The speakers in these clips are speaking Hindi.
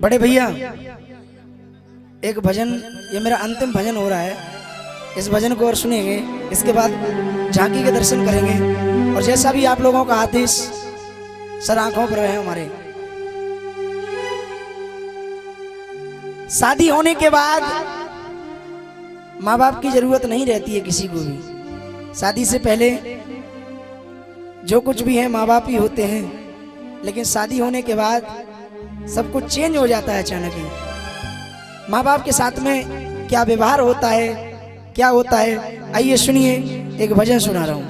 बड़े भैया एक भजन, ये मेरा अंतिम भजन हो रहा है, इस भजन को और सुनेंगे, इसके बाद झांकी के दर्शन करेंगे। और जैसा भी आप लोगों का आदेश सर आंखों पर रहे हमारे। शादी होने के बाद माँ बाप की जरूरत नहीं रहती है किसी को भी। शादी से पहले जो कुछ भी है माँ बाप ही होते हैं, लेकिन शादी होने के बाद सब कुछ चेंज हो जाता है अचानक ही। माँ बाप के साथ में क्या व्यवहार होता है, क्या होता है, आइए सुनिए, एक भजन सुना रहा हूं।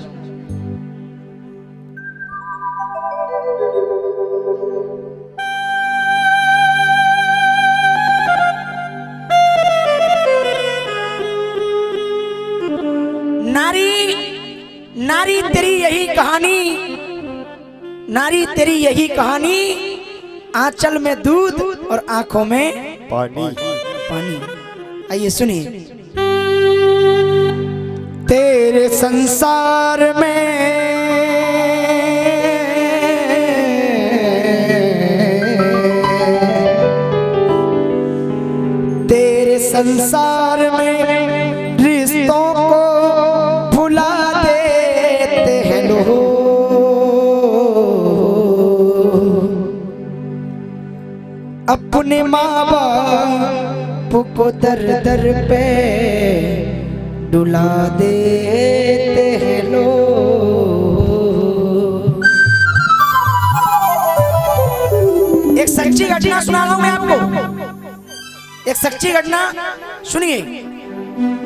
नारी नारी तेरी यही कहानी, नारी तेरी यही कहानी, आंचल में दूध और आंखों में पानी पानी। आइए सुनिए। तेरे संसार में तेरे संसार में रिश्तों को भुला देते हैं लोग। अपने माँ बाप को दर दर पे डुला देते हैं लोग। एक सच्ची घटना सुना रहा हूं मैं आपको, एक सच्ची घटना सुनिए।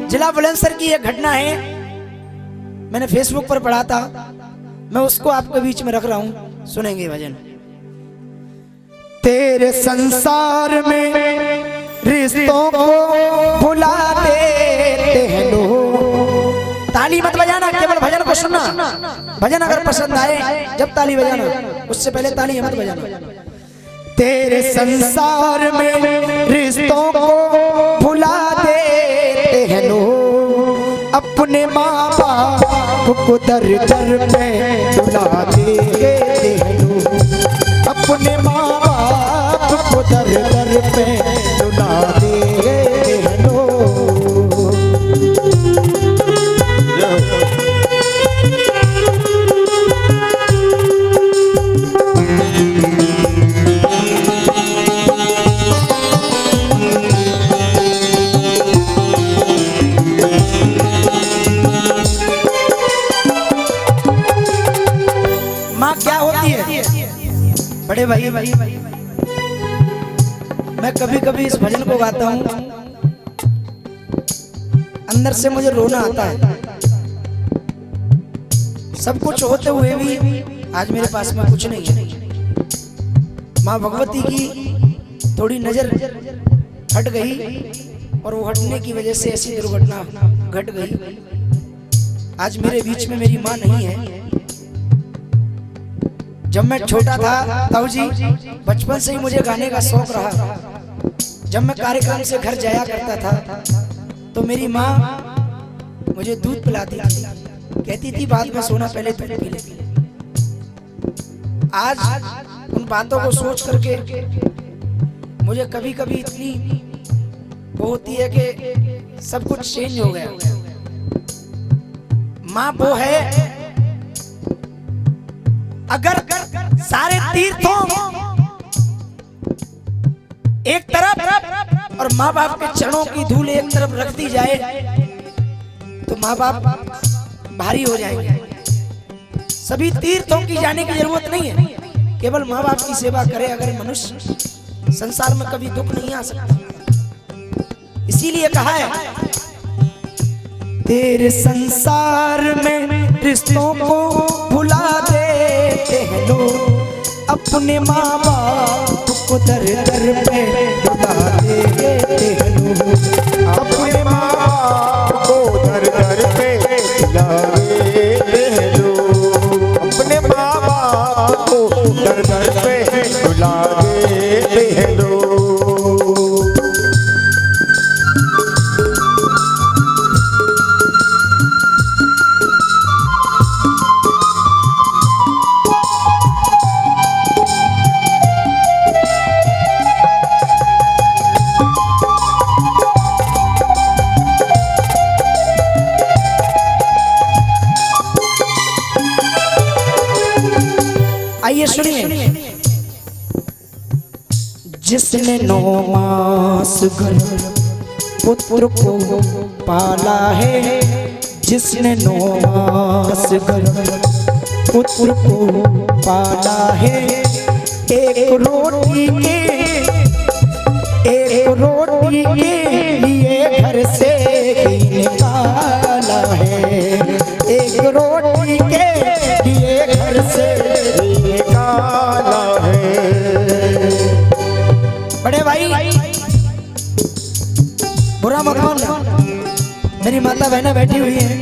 जिला बुलंदशहर की एक घटना है, मैंने फेसबुक पर पढ़ा था, मैं उसको आपके बीच में रख रहा हूं, सुनेंगे भजन। तेरे संसार में रिश्तों को भुला देते हैं लोग। ताली मत बजाना, केवल भजन को सुनना। भजन अगर पसंद आए जब ताली बजाना, उससे पहले ताली मत बजाना। तेरे संसार में रिश्तों को भुला देते हैं लोग। अपने माँ बाप को दर दर पे डुला देते हैं लोग। अपने माँ बाप को दर दर पे डुला देते हैं लोग। माँ क्या होती है बड़े भाई, मैं कभी कभी इस भजन को गाता हूँ, अंदर से मुझे रोना आता है। सब कुछ होते हुए भी आज मेरे पास में कुछ नहीं है। माँ भगवती की थोड़ी नजर हट गई और वो हटने की वजह से ऐसी दुर्घटना घट गई। आज मेरे बीच में मेरी माँ नहीं है। जब मैं छोटा था ताऊ जी, बचपन से ही मुझे गाने का शौक रहा। जब मैं कार्यक्रम से घर जाया करता था तो मेरी माँ मुझे दूध पिलाती थी, कहती थी बाद में सोना, पहले दूध पी ले। आज उन बातों को सोच करके मुझे कभी कभी इतनी वो होती है कि सब कुछ चेंज हो गया। माँ वो है, अगर सारे तीर्थों एक तरफ और माँ बाप के चरणों की धूल एक तरफ रख दी जाए तो माँ बाप भारी हो जाएंगे। सभी तीर्थों की जाने की जरूरत नहीं है, केवल माँ बाप की सेवा करे अगर मनुष्य, संसार में कभी दुख नहीं आ सकता। इसीलिए कहा है तेरे संसार में रिश्तों को भुला देते हैं लोग। अपने माँ बाप को दर दर पे डुला देते हैं लोग। अपने माँ बाप को दर दर पे डुला देते हैं लोग। अपने माँ बाप को दर दर पे डुला देते हैं लोग। जिसने 9 मास गर्भ पुत्र को पाला है, जिसने 9 मास गर्भ पुत्र को पाला है, एक रोटी के लिए घर से निकाला है, एक रोटी के लिए घर से निकाला है। बड़े भाई बुरा मत मानना, मेरी माता बहनें बैठी हुई हैं।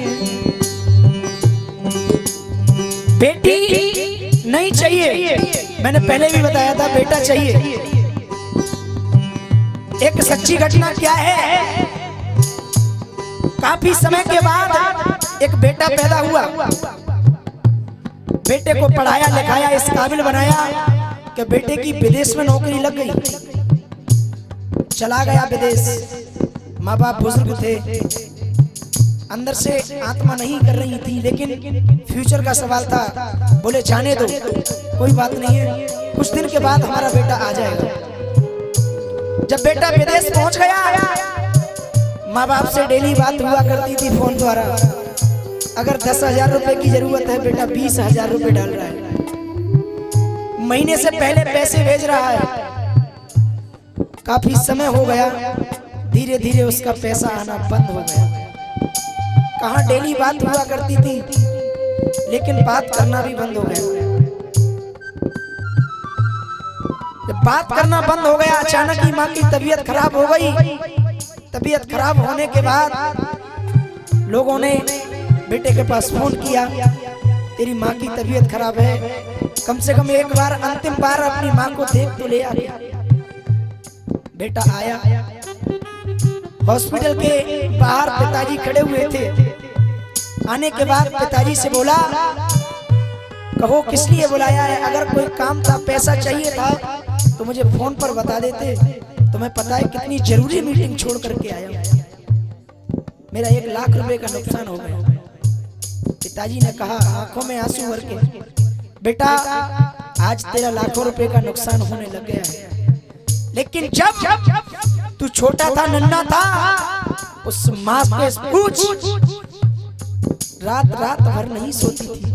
बेटी नहीं चाहिए, मैंने पहले भी बताया था, बेटा चाहिए। एक सच्ची घटना क्या है, काफी समय के बाद एक बेटा पैदा हुआ। बेटे को पढ़ाया लिखाया, इस काबिल बनाया कि बेटे की विदेश में नौकरी लग गई। चला गया विदेश, माँ बाप बुजुर्ग थे, अंदर से आत्मा नहीं कर रही थी, लेकिन फ्यूचर का सवाल था। बोले जाने दो, कोई बात नहीं है, कुछ दिन के बाद हमारा बेटा आ जाएगा। जब बेटा विदेश पहुंच गया, माँ बाप से डेली बात हुआ करती थी फोन द्वारा। अगर 10,000 रुपए की जरूरत है, बेटा 20,000 रुपए डाल रहा है, महीने से पहले पैसे भेज रहा है। काफी समय हो गया, धीरे धीरे उसका पैसा आना बंद हो गया। कहाँ डेली बात हुआ करती थी, लेकिन बात करना भी बंद हो गया। जब बात करना बंद हो गया, अचानक ही माँ की तबीयत खराब हो गई। तबीयत खराब होने के बाद लोगों ने बेटे के पास फोन किया, तेरी माँ की तबीयत खराब है, कम से कम एक बार, अंतिम बार अपनी माँ को देख तो ले आ गया। बेटा आया, हॉस्पिटल के बाहर पिताजी खड़े हुए थे। आने के बाद पिताजी से बोला, कहो किस लिए बुलाया है, अगर कोई काम था, पैसा चाहिए था तो मुझे फोन पर बता देते। तुम्हें पता है कितनी जरूरी मीटिंग छोड़ करके आया, मेरा 1 लाख रुपए का नुकसान हो गया। पिताजी ने कहा आंखों में आंसू भर के, बेटा आज तेरा लाखों रुपए का नुकसान होने लग गया है, लेकिन जब तू छोटा था, नन्हा था, उस माँ के पूछ रात रात भर नहीं सोती थी।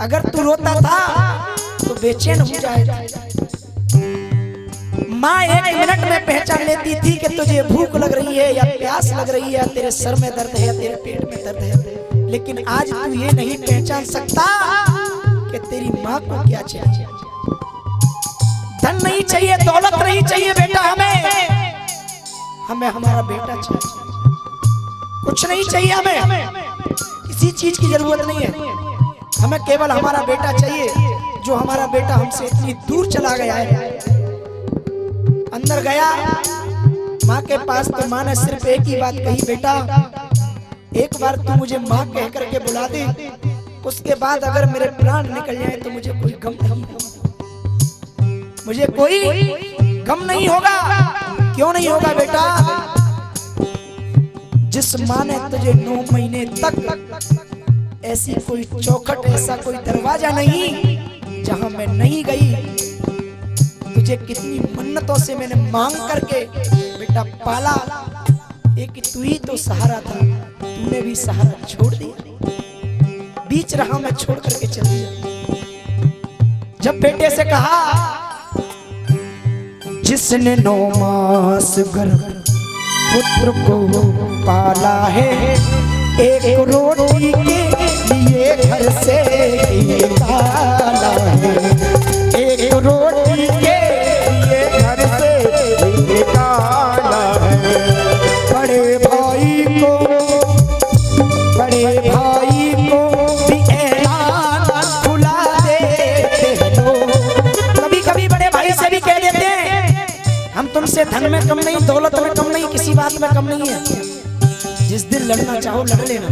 अगर तू रोता था तो बेचैन हो जाएगा। माँ 1 मिनट में पहचान लेती थी कि तुझे भूख लग रही है या प्यास लग रही है, तेरे सर में दर्द है, तेरे पेट में दर्द है। लेकिन आज तू ये नहीं पहचान सकता कि तेरी माँ को क्या चाहिए। धन नहीं चाहिए, दौलत नहीं चाहिए बेटा, हमें हमारा बेटा चाहिए। कुछ नहीं चाहिए, हमें किसी चीज की जरूरत नहीं है, हमें केवल हमारा बेटा चाहिए। जो हमारा बेटा हमसे इतनी दूर चला गया है। अंदर गया माँ के पास, तो माँ ने सिर्फ एक ही बात कही, बेटा एक बार तू मुझे माँ कह करके बुला दे, उसके बाद अगर मेरे प्राण निकल जाए तो मुझे कोई गम नहीं होगा, मुझे कोई गम नहीं होगा। क्यों नहीं होगा बेटा? जिस माँ ने तुझे 9 महीने तक, ऐसी कोई चौखट, ऐसा कोई दरवाजा नहीं जहां मैं नहीं गई, तुझे कितनी मन्नतों से मैंने मांग करके बेटा पाला। एक तू ही तो सहारा था, तूने भी सहारा छोड़ दिया, बीच राह में छोड़ करके चल दिया। जब बेटे से कहा, जिसने 9 मास गर्भ पुत्र को पाला है, एक रोटी के लिए घर से निकाला है, एक रोटी के लिए घर से निकाला है। बड़े भाई को भी ऐलान खुला देते हो। कभी कभी बड़े भाई से भी कह देते हैं, हम तुमसे धन में कम नहीं, दौलत में कम नहीं, किसी बात में कम नहीं है, जिस दिन लड़ना चाहो लड़ लेना,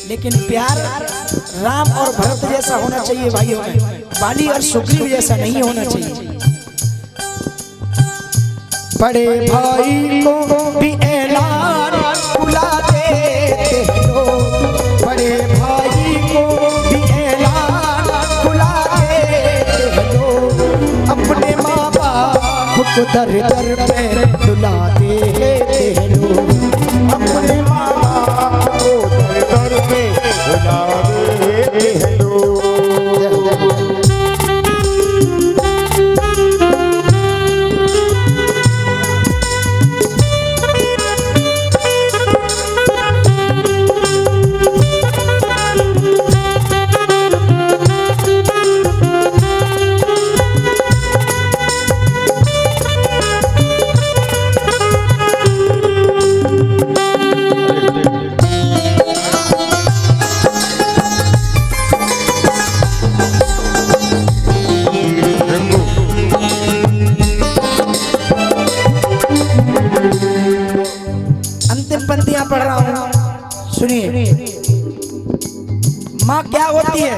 लेकिन प्यार राम और भरत जैसा होना चाहिए भाइयों में, बाली और सुग्रीव जैसा नहीं होना चाहिए। बड़े भाई को भी ऐलान खुला देते हो, बड़े भाई को भी ऐलान खुला देते हो। अपने माँ बाप को दर दर पे रुला देते हैं लोग। अपने माँ बाप को दर दर पे रुला देते हैं लोग। अंतिम पंक्तियां पढ़ रहा हूं, सुनिए। माँ क्या होती है?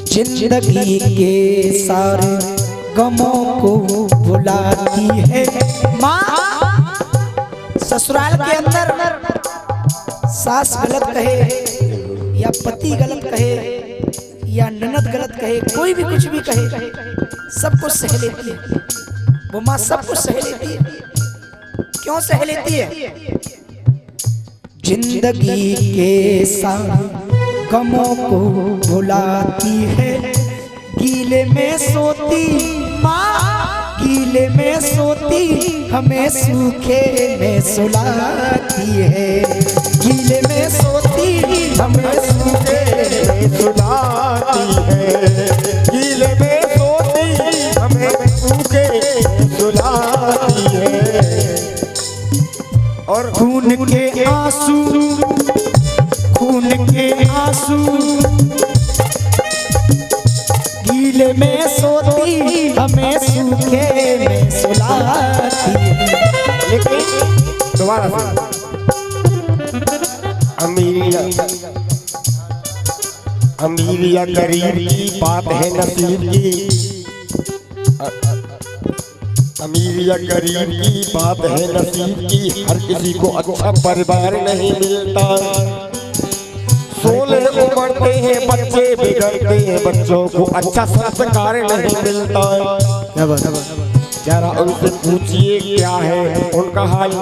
जिंदगी के सारे गमों को भुलाती है माँ। ससुराल के अंदर सास गलत कहे या पति गलत कहे या ननद गलत कहे, कोई भी कुछ भी कहे, सब कुछ सह लेती है वो माँ, सब कुछ सह लेती है। क्यों सह लेती है? जिंदगी के सारे गमों को भुलाती है, गीले में सोती माँ, गीले में सोती हमें सूखे में सुलाती है, गीले में सोती हमें सूखे में सुलाती है, गीले में सोती हमें सूखे सुलाती है। और खून के आंसू, खून के आंसू गीले में सोती हमें सूखे में सुलाती है। लेकिन दोबारा अमीर या गरीब की बात है नसीब की, अमीर या गरीब की बात है नसीब की, हर किसी को अच्छा परिवार नहीं मिलता। 16 उमड़ते हैं बच्चे, बिगड़ते हैं बच्चों को अच्छा संस्कार नहीं मिलता। जरा उनसे पूछिए क्या है उनका हाल,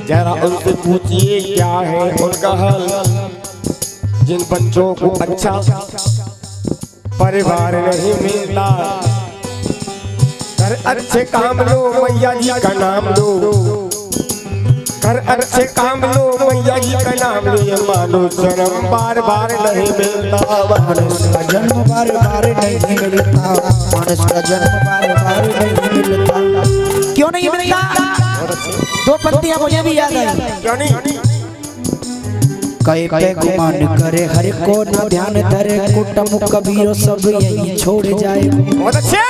जरा उनसे पूछिए क्या है उनका हाल, जिन बच्चों को अच्छा परिवार नहीं मिलता। कर अच्छे काम लो मैया जी का नाम लो, कर अच्छे काम लो मैया जी का नाम लो, ये मानो जन्म बार बार नहीं मिलता, मानस का जन्म बार बार नहीं मिलता, मानस का जन्म बार बार नहीं मिलता। क्यों नहीं मिलता? दो पंक्तियां मुझे भी याद आई। क्यों नहीं? कई पे गुमान करे हर को ना ध्यान धरे, कुटुंब कबीरो सब यही छोड़ जाए। बहुत अच्छे।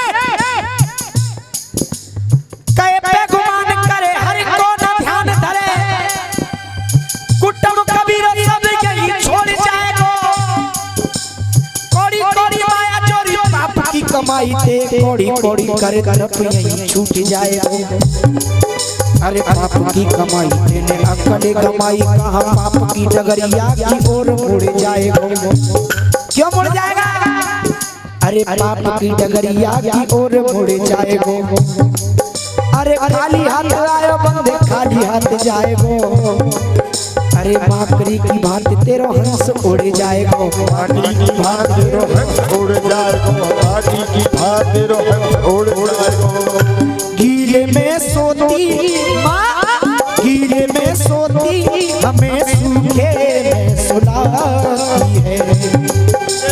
कई पे गुमान करे हर को ना ध्यान धरे, कुटुंब कबीरो सब यही छोड़ जाएगा। कोड़ी कोड़ी माया चोरी पाप की कमाई ते, कोड़ी कोड़ी करे तरफ यही छूट जाएगा। अरे पाप की कमाई तेने अकले कमाई, कहा पाप की डगरिया की ओर मुड़ जाएगा। क्यों मुड़ जाएगा? अरे पाप की डगरिया की ओर मुड़ जाएगा। अरे खाली हाथ आयो बंदे खाली हाथ जाएगो, अरे माकड़ी की भांति तेरो हंस उड़ जाएगा, माटी की भांति तेरो हंस उड़ जाएगा, माटी की भांति तेरो हंस उड़ जाएगा। गीले में सोती माँ, गीले में सोती हमें सूखे में सुलाती है,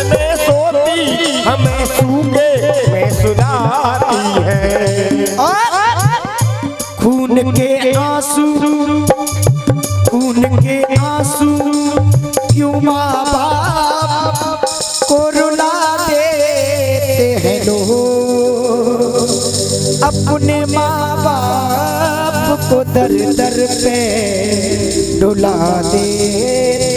में सोती हमें सूखे में सुलाती है। और खून के आंसू, खून के आंसू क्यों माँ बाप को रुला देते हैं लोग, अपने माँ बाप को दर दर पे रुला देते